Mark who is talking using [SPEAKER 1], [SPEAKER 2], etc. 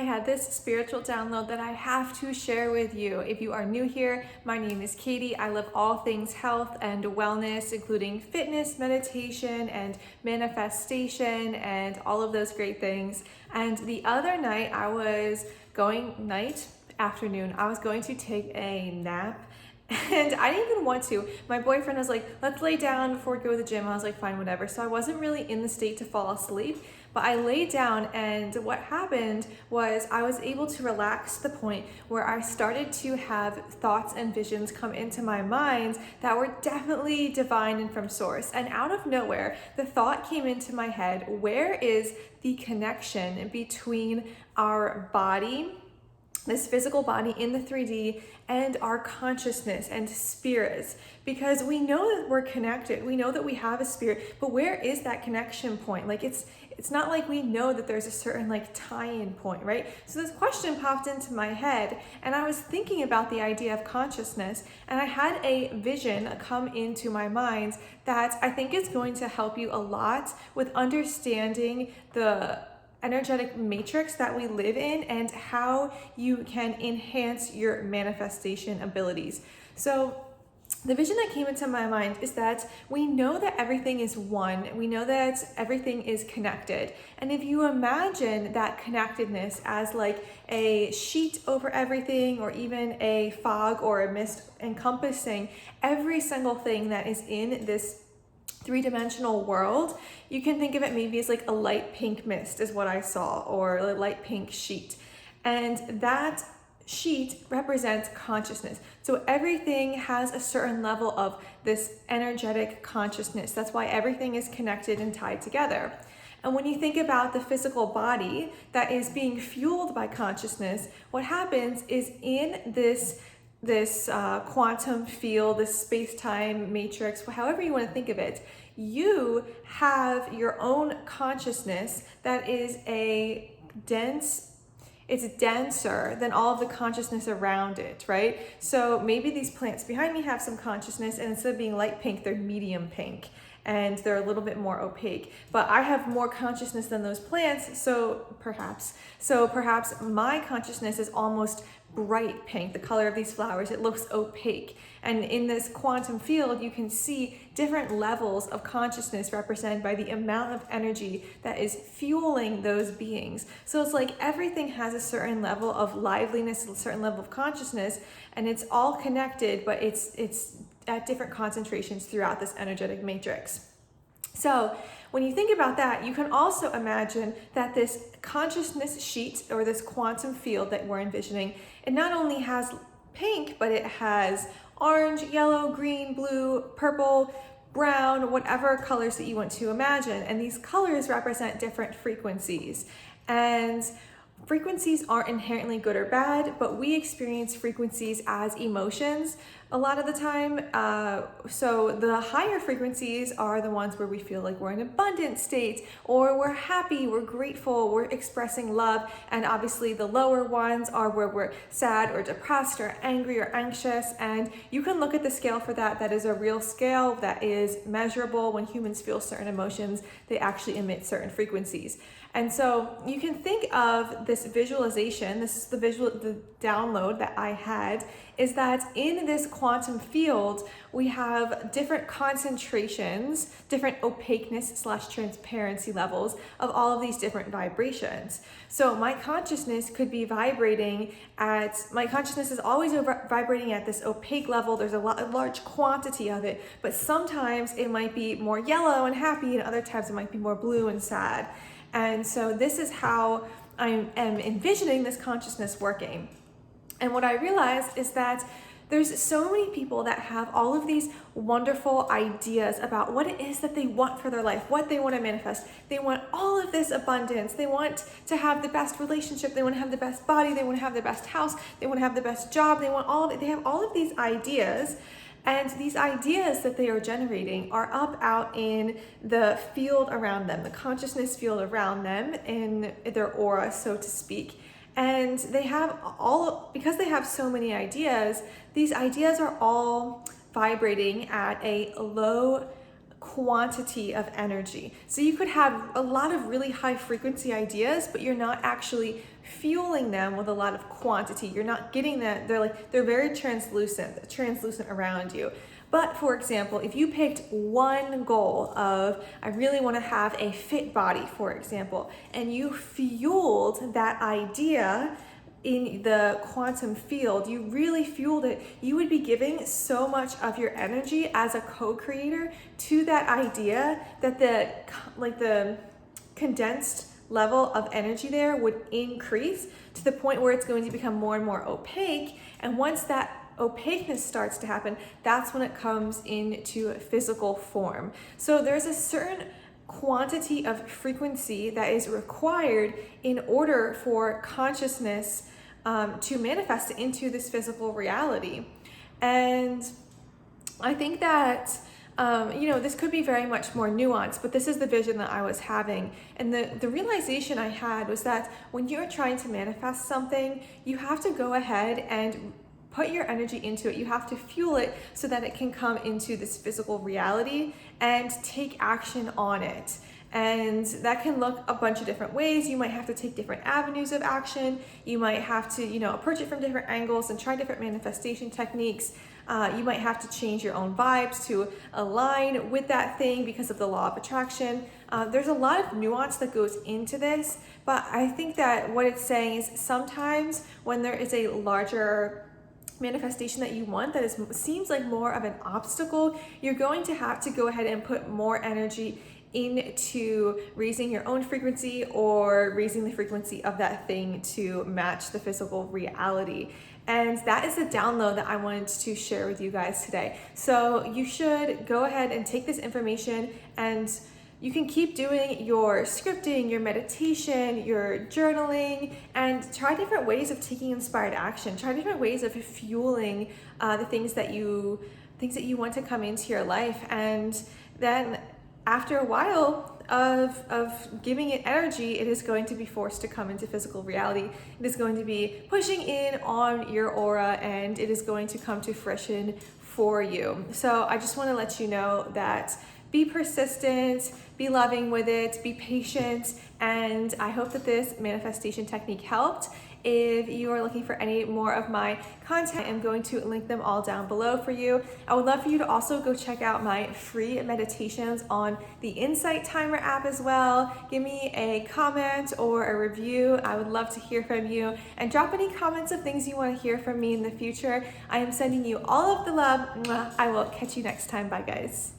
[SPEAKER 1] I had this spiritual download that I have to share with you. If you are new here, my name is Katie. I love all things health and wellness, including fitness, meditation, and manifestation, and all of those great things. And the other night, I was going to take a nap. And I didn't even want to. My boyfriend was like, let's lay down before we go to the gym. I was like, fine, whatever. So I wasn't really in the state to fall asleep, but I laid down, and what happened was I was able to relax to the point where I started to have thoughts and visions come into my mind that were definitely divine and from source. And out of nowhere, the thought came into my head, where is the connection between our body, this physical body in the 3D, and our consciousness and spirits? Because we know that we're connected, we know that we have a spirit, but where is that connection point? Like it's not like we know that there's a certain like tie-in point, right? So this question popped into my head, and I was thinking about the idea of consciousness, and I had a vision come into my mind that I think is going to help you a lot with understanding the energetic matrix that we live in and how you can enhance your manifestation abilities. So the vision that came into my mind is that we know that everything is one. We know that everything is connected. And if you imagine that connectedness as like a sheet over everything, or even a fog or a mist encompassing every single thing that is in this three-dimensional world, you can think of it maybe as like a light pink mist is what I saw, or a light pink sheet. And that sheet represents consciousness. So everything has a certain level of this energetic consciousness. That's why everything is connected and tied together. And when you think about the physical body that is being fueled by consciousness, what happens is in this quantum field, this space-time matrix, however you want to think of it, you have your own consciousness that is it's denser than all of the consciousness around it, right? So maybe these plants behind me have some consciousness, and instead of being light pink, they're medium pink, and they're a little bit more opaque. But I have more consciousness than those plants, so perhaps my consciousness is almost bright pink, the color of these flowers. It looks opaque. And in this quantum field, you can see different levels of consciousness represented by the amount of energy that is fueling those beings. So it's like everything has a certain level of liveliness, a certain level of consciousness, and it's all connected, but it's at different concentrations throughout this energetic matrix. So when you think about that, you can also imagine that this consciousness sheet, or this quantum field that we're envisioning, it not only has pink, but it has orange, yellow, green, blue, purple, brown, whatever colors that you want to imagine. And these colors represent different frequencies. And frequencies aren't inherently good or bad, but we experience frequencies as emotions a lot of the time. So the higher frequencies are the ones where we feel like we're in an abundant state, or we're happy, we're grateful, we're expressing love. And obviously the lower ones are where we're sad or depressed or angry or anxious. And you can look at the scale for that. That is a real scale that is measurable. When humans feel certain emotions, they actually emit certain frequencies. And so you can think of this visualization, this is the download that I had, is that in this quantum field, we have different concentrations, different opaqueness / transparency levels of all of these different vibrations. So my consciousness could be vibrating my consciousness is always vibrating at this opaque level. There's a large quantity of it, but sometimes it might be more yellow and happy, and other times it might be more blue and sad. And so this is how I am envisioning this consciousness working. And what I realized is that there's so many people that have all of these wonderful ideas about what it is that they want for their life, what they want to manifest. They want all of this abundance. They want to have the best relationship. They want to have the best body. They want to have the best house. They want to have the best job. They want all of it. They have all of these ideas. And these ideas that they are generating are up out in the field around them, the consciousness field around them, in their aura, so to speak. And they have because they have so many ideas, these ideas are all vibrating at a low quantity of energy. So you could have a lot of really high frequency ideas, but you're not actually fueling them with a lot of quantity. You're not getting that. They're very translucent around you. But for example, if you picked one goal of, I really want to have a fit body, for example, and you fueled that idea in the quantum field, you really fueled it, you would be giving so much of your energy as a co-creator to that idea that the condensed level of energy there would increase to the point where it's going to become more and more opaque. And once that opaqueness starts to happen, that's when it comes into physical form. So there's a certain quantity of frequency that is required in order for consciousness to manifest into this physical reality. And I think that this could be very much more nuanced, but this is the vision that I was having. And the realization I had was that when you're trying to manifest something, you have to go ahead and put your energy into it. You have to fuel it so that it can come into this physical reality and take action on it. And that can look a bunch of different ways. You might have to take different avenues of action. You might have to, approach it from different angles and try different manifestation techniques. You might have to change your own vibes to align with that thing because of the law of attraction. There's a lot of nuance that goes into this, but I think that what it's saying is sometimes when there is a larger manifestation that you want that seems like more of an obstacle, you're going to have to go ahead and put more energy into raising your own frequency or raising the frequency of that thing to match the physical reality. And that is the download that I wanted to share with you guys today. So you should go ahead and take this information, and you can keep doing your scripting, your meditation, your journaling, and try different ways of taking inspired action. Try different ways of fueling the things that you want to come into your life. And then after a while of giving it energy, it is going to be forced to come into physical reality. It is going to be pushing in on your aura, and it is going to come to fruition for you. So I just want to let you know that be persistent, be loving with it, be patient, and I hope that this manifestation technique helped. If you are looking for any more of my content, I'm going to link them all down below for you. I would love for you to also go check out my free meditations on the Insight Timer app as well. Give me a comment or a review. I would love to hear from you, and drop any comments of things you want to hear from me in the future. I am sending you all of the love. I will catch you next time. Bye, guys.